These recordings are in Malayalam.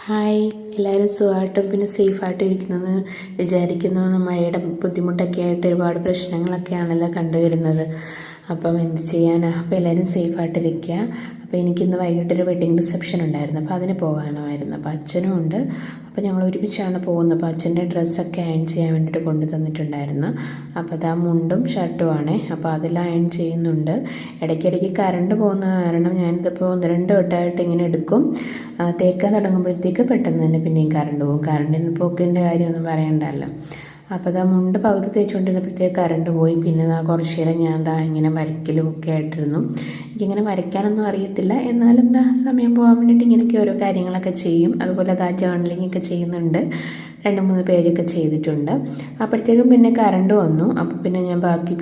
ഹായ്, എല്ലാവരും സുഖമായിട്ടും പിന്നെ സേഫായിട്ടും ഇരിക്കുന്നെന്ന് വിചാരിക്കുന്നു. മഴയുടെ ബുദ്ധിമുട്ടൊക്കെ ആയിട്ട് ഒരുപാട് പ്രശ്നങ്ങളൊക്കെയാണല്ലോ കണ്ടുവരുന്നത്. അപ്പം എന്ത് ചെയ്യാനാ, അപ്പോൾ എല്ലാവരും സേഫായിട്ടിരിക്കുക. അപ്പോൾ എനിക്കിന്ന് വൈകിട്ടൊരു വെഡ്ഡിങ് റിസപ്ഷൻ ഉണ്ടായിരുന്നു, അപ്പോൾ അതിന് പോകാനുമായിരുന്നു. അപ്പോൾ അച്ഛനും ഉണ്ട്. അപ്പോൾ ഞങ്ങൾ ഒരുമിച്ചാണ് പോകുന്നത്. അപ്പോൾ അച്ഛൻ്റെ ഡ്രസ്സൊക്കെ അയൺ ചെയ്യാൻ വേണ്ടിയിട്ട് കൊണ്ടു തന്നിട്ടുണ്ടായിരുന്നു. അപ്പോൾ അത് ആ മുണ്ടും ഷർട്ടുമാണേ. അപ്പോൾ അതെല്ലാം അയൺ ചെയ്യുന്നുണ്ട്. ഇടയ്ക്കിടയ്ക്ക് കറണ്ട് പോകുന്ന കാരണം ഞാനിതിപ്പോൾ 1-2 വട്ടമായിട്ട് ഇങ്ങനെ എടുക്കും. തേക്കാൻ തുടങ്ങുമ്പോഴത്തേക്ക് പെട്ടെന്ന് തന്നെ പിന്നെയും കറണ്ട് പോകും. കറണ്ടിന് പോക്കിൻ്റെ കാര്യമൊന്നും പറയണ്ടല്ലോ. അപ്പോൾ അതാ മുണ്ട് പകുതി തേച്ചുകൊണ്ടിരുന്നപ്പോഴത്തേക്ക് കറണ്ട് പോയി. പിന്നെ കുറച്ച് നേരം ഞാൻ ഇങ്ങനെ വരയ്ക്കലും ഒക്കെ ആയിട്ടിരുന്നു. എനിക്കിങ്ങനെ വരയ്ക്കാനൊന്നും അറിയത്തില്ല, എന്നാലും സമയം പോകാൻ വേണ്ടിയിട്ട് ഇങ്ങനെയൊക്കെ ഓരോ കാര്യങ്ങളൊക്കെ ചെയ്യും. അതുപോലെ ജേർണലിംഗ് ഒക്കെ ചെയ്യുന്നുണ്ട്. 2-3 പേജൊക്കെ ചെയ്തിട്ടുണ്ട്. അപ്പോഴത്തേക്കും പിന്നെ കറണ്ട് വന്നു. അപ്പോൾ പിന്നെ ഞാൻ ബാക്കി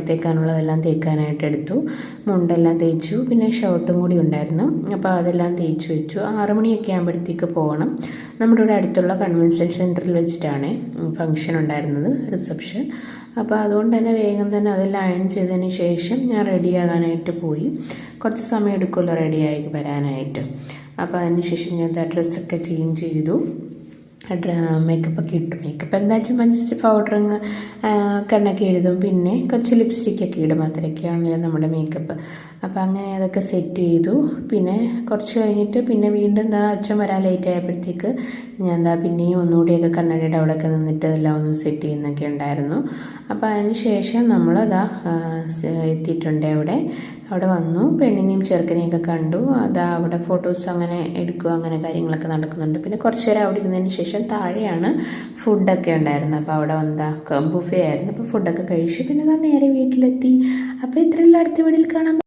തേക്കാനുള്ളതെല്ലാം തേക്കാനായിട്ട് എടുത്തു. മുണ്ടെല്ലാം തേച്ചു. പിന്നെ ഷർട്ടും കൂടി ഉണ്ടായിരുന്നു. അപ്പോൾ അതെല്ലാം തേച്ച് വെച്ചു. 6 മണിയൊക്കെ ആകുമ്പോഴത്തേക്ക് പോകണം. നമ്മുടെ ഇവിടെ അടുത്തുള്ള കൺവെൻഷൻ സെൻറ്ററിൽ വെച്ചിട്ടാണ് ഫംഗ്ഷൻ ഉണ്ടായിരുന്നത്, റിസപ്ഷൻ. അപ്പോൾ അതുകൊണ്ട് തന്നെ വേഗം തന്നെ അതെല്ലാം അയൺ ചെയ്തതിന് ശേഷം ഞാൻ റെഡിയാകാനായിട്ട് പോയി. കുറച്ച് സമയം എടുക്കുമല്ലോ റെഡിയായി വരാനായിട്ട്. അപ്പോൾ അതിന് ശേഷം ഞാൻ ഡ്രസ്സൊക്കെ ചേഞ്ച് ചെയ്തു. മേക്കപ്പൊക്കെ ഇട്ടു. മേക്കപ്പ് എന്താ വെച്ചാൽ ജസ്റ്റ് പൗഡറിങ് കണ്ണൊക്കെ എഴുതും, പിന്നെ കുറച്ച് ലിപ്സ്റ്റിക്കൊക്കെ ഇടും. അത്രയൊക്കെയാണല്ലോ നമ്മുടെ മേക്കപ്പ്. അപ്പോൾ അങ്ങനെ അതൊക്കെ സെറ്റ് ചെയ്തു. പിന്നെ കുറച്ച് കഴിഞ്ഞിട്ട് പിന്നെ വീണ്ടും അച്ഛൻ വരാൻ ലേറ്റ് ആയപ്പോഴത്തേക്ക് ഞാൻ പിന്നെയും ഒന്നുകൂടിയൊക്കെ കണ്ണടയുടെ അവിടെയൊക്കെ നിന്നിട്ട് അതെല്ലാം ഒന്ന് സെറ്റ് ചെയ്യുന്നൊക്കെ ഉണ്ടായിരുന്നു. അപ്പോൾ അതിന് ശേഷം നമ്മൾ എത്തിയിട്ടുണ്ട്. അവിടെ വന്നു. പെണ്ണിനെയും ചെറുക്കനെയൊക്കെ കണ്ടു. അവിടെ ഫോട്ടോസ് അങ്ങനെ എടുക്കുക, അങ്ങനെ കാര്യങ്ങളൊക്കെ നടക്കുന്നുണ്ട്. പിന്നെ കുറച്ച് നേരം അവിടെ ഇരുന്നതിന് ശേഷം താഴെയാണ് ഫുഡൊക്കെ ഉണ്ടായിരുന്നത്. അപ്പോൾ അവിടെ ബുഫേ ആയിരുന്നു. അപ്പോൾ ഫുഡൊക്കെ കഴിച്ചു. പിന്നെ നേരെ വീട്ടിലെത്തി. അപ്പോൾ ഇത്രയുള്ള അടുത്ത വീഡിയോയിൽ കാണാം.